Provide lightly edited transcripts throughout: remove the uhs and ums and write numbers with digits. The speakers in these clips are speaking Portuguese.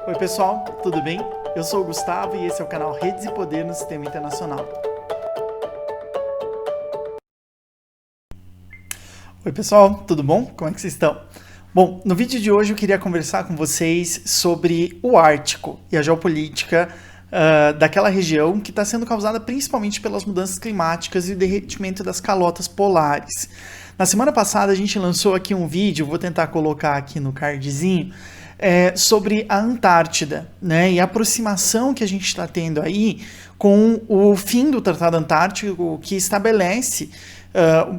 Oi pessoal, tudo bem? Eu sou o Gustavo e esse é o canal Redes e Poder no Sistema Internacional. Oi pessoal, tudo bom? Como é que vocês estão? Bom, no vídeo de hoje eu queria conversar com vocês sobre o Ártico e a geopolítica daquela região que está sendo causada principalmente pelas mudanças climáticas e o derretimento das calotas polares. Na semana passada a gente lançou aqui um vídeo, vou tentar colocar aqui no cardzinho, sobre a Antártida, né, e a aproximação que a gente está tendo aí com o fim do Tratado Antártico, que estabelece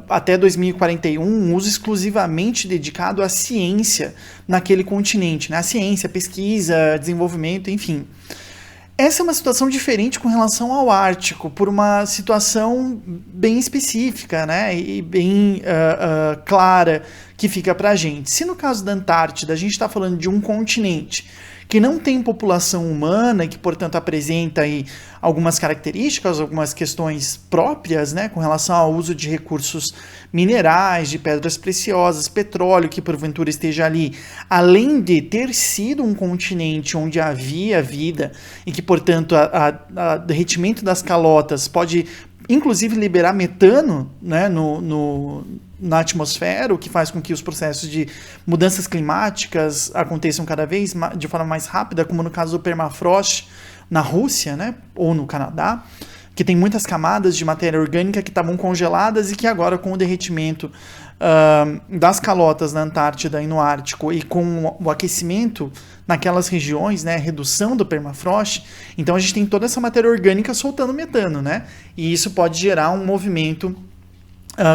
até 2041 um uso exclusivamente dedicado à ciência naquele continente, né, a ciência, pesquisa, desenvolvimento, enfim. Essa é uma situação diferente com relação ao Ártico, por uma situação bem específica, né, e bem clara que fica para a gente. Se no caso da Antártida a gente está falando de um continente que não tem população humana, que portanto apresenta aí algumas características, algumas questões próprias, né, com relação ao uso de recursos minerais, de pedras preciosas, petróleo que porventura esteja ali, além de ter sido um continente onde havia vida e que portanto o derretimento das calotas pode inclusive liberar metano, né, na atmosfera, o que faz com que os processos de mudanças climáticas aconteçam cada vez de forma mais rápida, como no caso do permafrost na Rússia, né, ou no Canadá, que tem muitas camadas de matéria orgânica que estavam congeladas e que agora, com o derretimento das calotas na Antártida e no Ártico e com o aquecimento naquelas regiões, né, redução do permafrost, então a gente tem toda essa matéria orgânica soltando metano, né, e isso pode gerar um movimento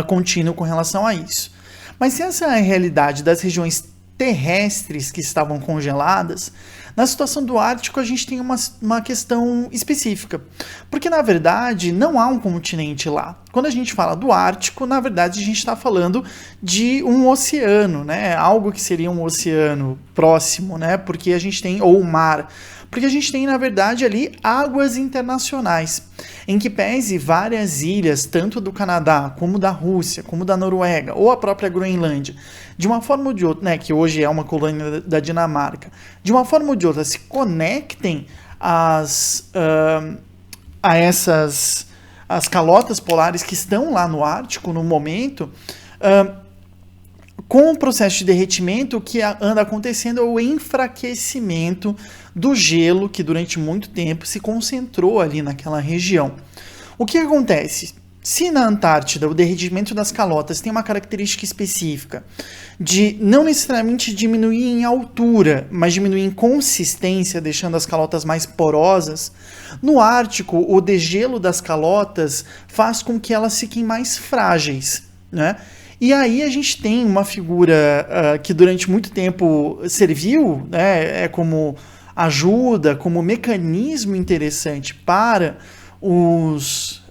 contínuo com relação a isso. Mas se essa é a realidade das regiões terrestres que estavam congeladas, na situação do Ártico a gente tem uma questão específica, porque na verdade não há um continente lá. Quando a gente fala do Ártico, na verdade a gente está falando de um oceano, né? Algo que seria um oceano próximo, né? Porque a gente tem, ou o mar, porque a gente tem, na verdade, ali águas internacionais, em que pese várias ilhas, tanto do Canadá, como da Rússia, como da Noruega, ou a própria Groenlândia, de uma forma ou de outra, né, que hoje é uma colônia da Dinamarca, de uma forma ou de outra se conectem a essas as calotas polares que estão lá no Ártico no momento, com o processo de derretimento, o que anda acontecendo é o enfraquecimento do gelo que durante muito tempo se concentrou ali naquela região. O que acontece? Se na Antártida o derretimento das calotas tem uma característica específica de não necessariamente diminuir em altura, mas diminuir em consistência, deixando as calotas mais porosas, no Ártico o degelo das calotas faz com que elas fiquem mais frágeis, né? E aí a gente tem uma figura que durante muito tempo serviu, né, como ajuda, como mecanismo interessante para os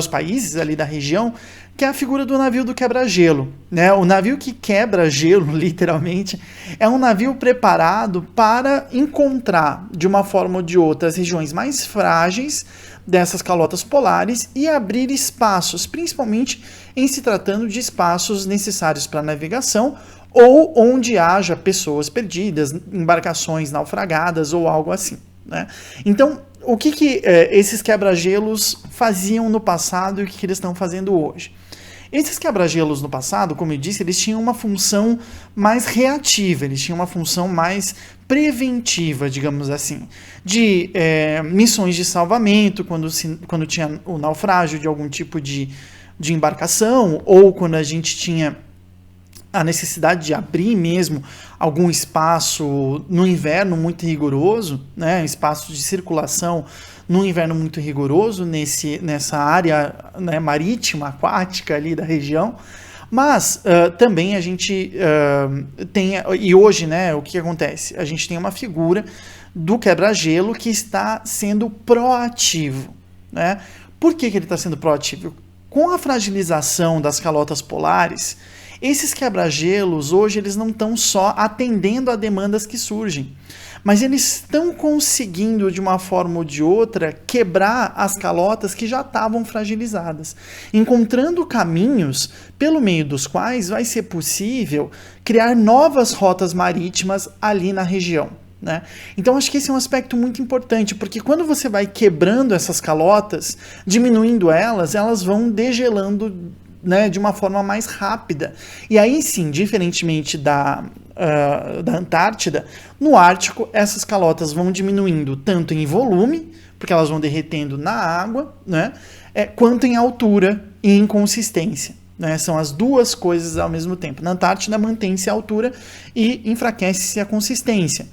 países ali da região, que é a figura do navio do quebra-gelo, né? O navio que quebra gelo, literalmente, é um navio preparado para encontrar, de uma forma ou de outra, as regiões mais frágeis dessas calotas polares e abrir espaços, principalmente em se tratando de espaços necessários para navegação ou onde haja pessoas perdidas, embarcações naufragadas ou algo assim, né? Então, o que esses quebra-gelos faziam no passado e o que eles estão fazendo hoje? Esses quebra-gelos no passado, como eu disse, eles tinham uma função mais reativa, eles tinham uma função mais preventiva, digamos assim, de missões de salvamento, quando tinha o naufrágio de algum tipo de embarcação, ou quando a gente tinha a necessidade de abrir mesmo algum espaço no inverno muito rigoroso, né, espaço de circulação no inverno muito rigoroso nessa área, né, marítima, aquática ali da região. Mas também a gente tem, e hoje, né, o que acontece? A gente tem uma figura do quebra-gelo que está sendo proativo, né? Por que ele está sendo proativo? Com a fragilização das calotas polares, esses quebra-gelos hoje eles não estão só atendendo a demandas que surgem, mas eles estão conseguindo, de uma forma ou de outra, quebrar as calotas que já estavam fragilizadas, encontrando caminhos pelo meio dos quais vai ser possível criar novas rotas marítimas ali na região, né? Então acho que esse é um aspecto muito importante, porque quando você vai quebrando essas calotas, diminuindo elas, elas vão degelando, né, de uma forma mais rápida. E aí sim, diferentemente da Antártida, no Ártico essas calotas vão diminuindo tanto em volume, porque elas vão derretendo na água, né, quanto em altura e em consistência. Né, são as duas coisas ao mesmo tempo. Na Antártida mantém-se a altura e enfraquece-se a consistência.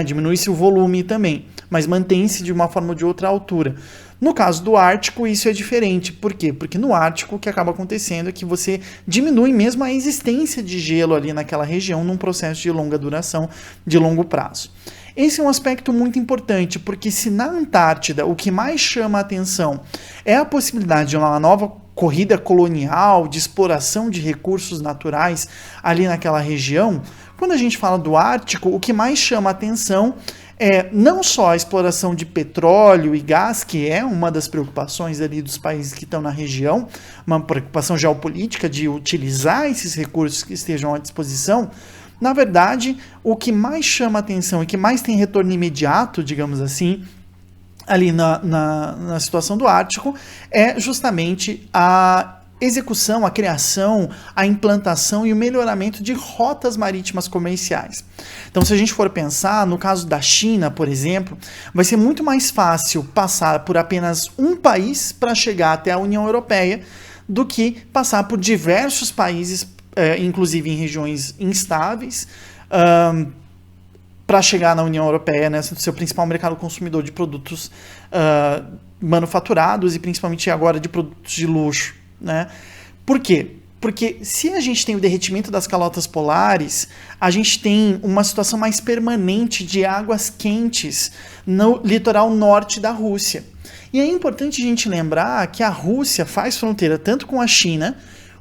Diminui-se o volume também, mas mantém-se de uma forma ou de outra a altura. No caso do Ártico, isso é diferente. Por quê? Porque no Ártico o que acaba acontecendo é que você diminui mesmo a existência de gelo ali naquela região num processo de longa duração, de longo prazo. Esse é um aspecto muito importante, porque se na Antártida o que mais chama a atenção é a possibilidade de uma nova corrida colonial, de exploração de recursos naturais ali naquela região, quando a gente fala do Ártico, o que mais chama a atenção é não só a exploração de petróleo e gás, que é uma das preocupações ali dos países que estão na região, uma preocupação geopolítica de utilizar esses recursos que estejam à disposição. Na verdade, o que mais chama a atenção e que mais tem retorno imediato, digamos assim, ali na situação do Ártico, é justamente a execução, a criação, a implantação e o melhoramento de rotas marítimas comerciais. Então, se a gente for pensar, no caso da China, por exemplo, vai ser muito mais fácil passar por apenas um país para chegar até a União Europeia do que passar por diversos países, inclusive em regiões instáveis, para chegar na União Europeia, né, seu principal mercado consumidor de produtos manufaturados e principalmente agora de produtos de luxo. Né? Por quê? Porque se a gente tem o derretimento das calotas polares, a gente tem uma situação mais permanente de águas quentes no litoral norte da Rússia. E é importante a gente lembrar que a Rússia faz fronteira tanto com a China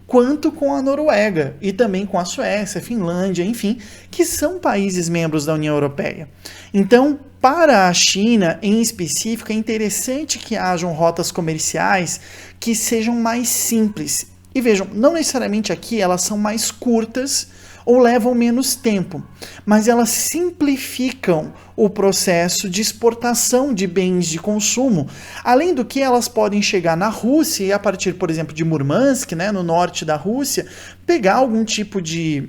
quanto com a Noruega e também com a Suécia, Finlândia, enfim, que são países membros da União Europeia. Então, para a China, em específico, é interessante que hajam rotas comerciais que sejam mais simples. E vejam, não necessariamente aqui elas são mais curtas ou levam menos tempo, mas elas simplificam o processo de exportação de bens de consumo, além do que elas podem chegar na Rússia e a partir, por exemplo, de Murmansk, né, no norte da Rússia, pegar algum tipo de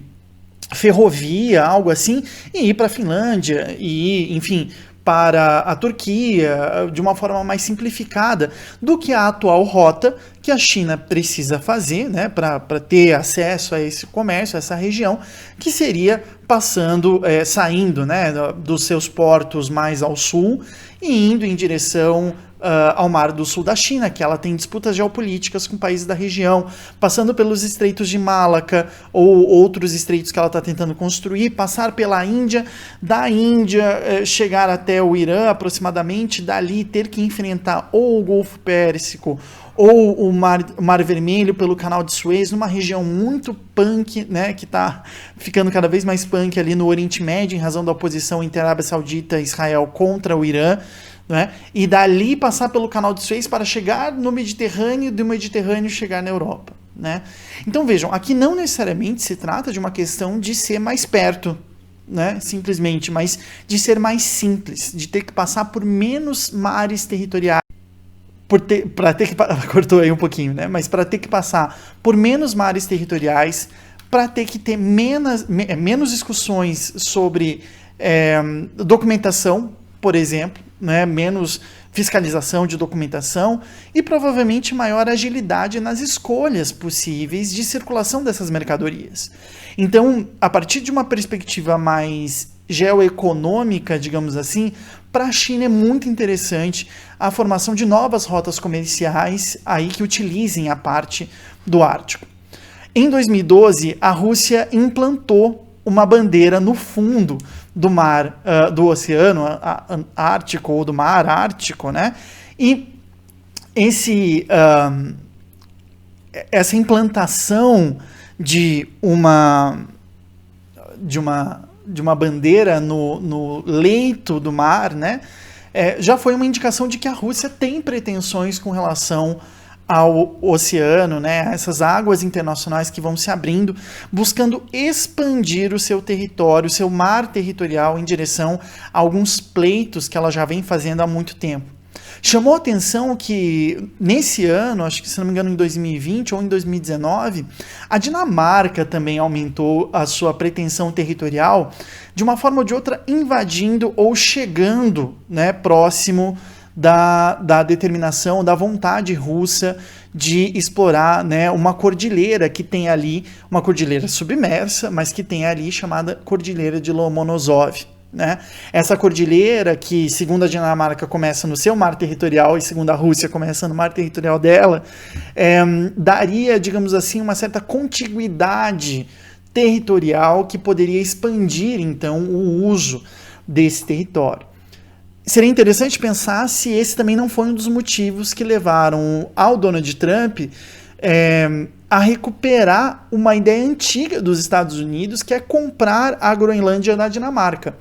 ferrovia, algo assim, e ir para a Finlândia e, enfim, para a Turquia, de uma forma mais simplificada do que a atual rota que a China precisa fazer, né, para ter acesso a esse comércio, a essa região, que seria passando, saindo, né, dos seus portos mais ao sul e indo em direção ao Mar do Sul da China, que ela tem disputas geopolíticas com países da região, passando pelos estreitos de Malaca ou outros estreitos que ela está tentando construir, passar pela Índia, da Índia chegar até o Irã aproximadamente, dali ter que enfrentar ou o Golfo Pérsico ou o Mar Vermelho pelo Canal de Suez, numa região muito punk, né, que está ficando cada vez mais punk ali no Oriente Médio, em razão da oposição entre a Arábia Saudita e Israel contra o Irã, né, e dali passar pelo Canal de Suez para chegar no Mediterrâneo e do Mediterrâneo chegar na Europa. Né? Então vejam, aqui não necessariamente se trata de uma questão de ser mais perto, né, simplesmente, mas de ser mais simples, de ter que passar por menos mares territoriais, cortou aí um pouquinho, né? Mas para ter que passar por menos mares territoriais, para ter que ter menos discussões sobre documentação, por exemplo, né? Menos fiscalização de documentação e provavelmente maior agilidade nas escolhas possíveis de circulação dessas mercadorias. Então, a partir de uma perspectiva mais geoeconômica, digamos assim, para a China é muito interessante a formação de novas rotas comerciais aí que utilizem a parte do Ártico. Em 2012, a Rússia implantou uma bandeira no fundo do mar, do oceano Ártico ou do mar Ártico, né? E essa implantação de uma bandeira no leito do mar, né, já foi uma indicação de que a Rússia tem pretensões com relação ao oceano, né, essas águas internacionais que vão se abrindo, buscando expandir o seu território, o seu mar territorial em direção a alguns pleitos que ela já vem fazendo há muito tempo. Chamou a atenção que nesse ano, acho que se não me engano em 2020 ou em 2019, a Dinamarca também aumentou a sua pretensão territorial de uma forma ou de outra invadindo ou chegando, né, próximo da determinação, da vontade russa de explorar, né, uma cordilheira que tem ali, uma cordilheira submersa, mas que tem ali chamada Cordilheira de Lomonosov. Né? Essa cordilheira que, segundo a Dinamarca, começa no seu mar territorial e segundo a Rússia começa no mar territorial dela, daria, digamos assim, uma certa contiguidade territorial que poderia expandir, então, o uso desse território. Seria interessante pensar se esse também não foi um dos motivos que levaram ao Donald Trump a recuperar uma ideia antiga dos Estados Unidos, que é comprar a Groenlândia da Dinamarca.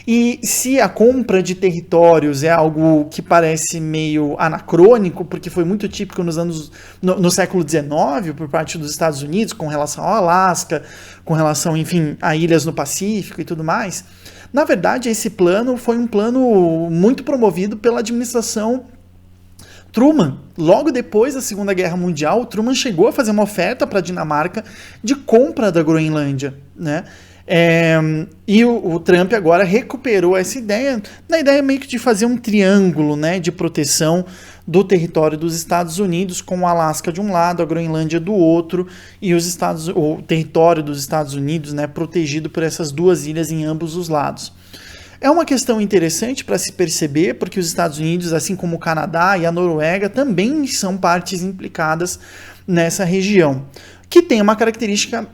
E se a compra de territórios é algo que parece meio anacrônico, porque foi muito típico no século XIX por parte dos Estados Unidos, com relação ao Alasca, com relação, enfim, a ilhas no Pacífico e tudo mais, na verdade esse plano foi um plano muito promovido pela administração Truman. Logo depois da Segunda Guerra Mundial, o Truman chegou a fazer uma oferta para a Dinamarca de compra da Groenlândia, né? E o Trump agora recuperou essa ideia, na ideia meio que de fazer um triângulo, né, de proteção do território dos Estados Unidos, com o Alasca de um lado, a Groenlândia do outro, e o território dos Estados Unidos, né, protegido por essas duas ilhas em ambos os lados. É uma questão interessante para se perceber, porque os Estados Unidos, assim como o Canadá e a Noruega, também são partes implicadas nessa região, que tem uma característica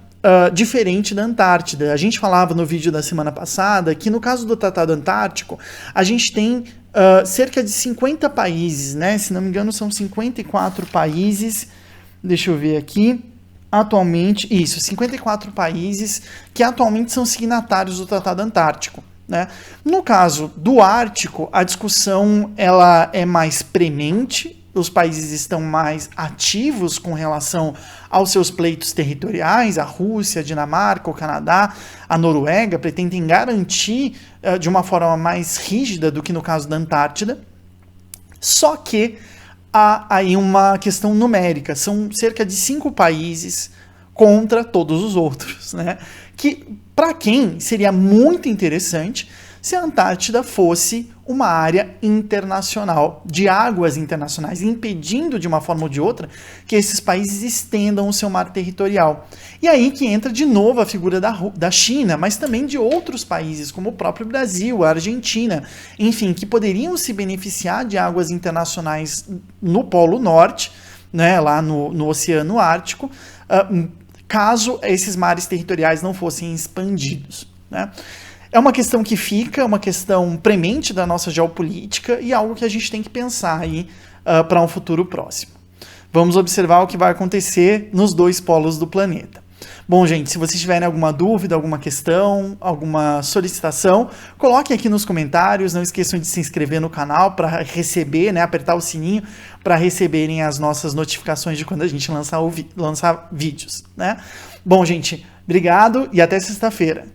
diferente da Antártida. A gente falava no vídeo da semana passada que no caso do Tratado Antártico, a gente tem cerca de 50 países, né? Se não me engano, são 54 países, deixa eu ver aqui, atualmente, 54 países que atualmente são signatários do Tratado Antártico. Né? No caso do Ártico, a discussão ela é mais premente, os países estão mais ativos com relação aos seus pleitos territoriais, a Rússia, a Dinamarca, o Canadá, a Noruega pretendem garantir de uma forma mais rígida do que no caso da Antártida, só que há aí uma questão numérica, são cerca de 5 países contra todos os outros, né? Que, para quem seria muito interessante se a Antártida fosse uma área internacional, de águas internacionais, impedindo de uma forma ou de outra que esses países estendam o seu mar territorial. E aí que entra de novo a figura da China, mas também de outros países, como o próprio Brasil, a Argentina, enfim, que poderiam se beneficiar de águas internacionais no Polo Norte, né, lá no Oceano Ártico, caso esses mares territoriais não fossem expandidos, né? É uma questão que fica, uma questão premente da nossa geopolítica e algo que a gente tem que pensar aí para um futuro próximo. Vamos observar o que vai acontecer nos dois polos do planeta. Bom, gente, se vocês tiverem alguma dúvida, alguma questão, alguma solicitação, coloquem aqui nos comentários. Não esqueçam de se inscrever no canal para receber, né, apertar o sininho para receberem as nossas notificações de quando a gente lançar vídeos, né? Bom, gente, obrigado e até sexta-feira.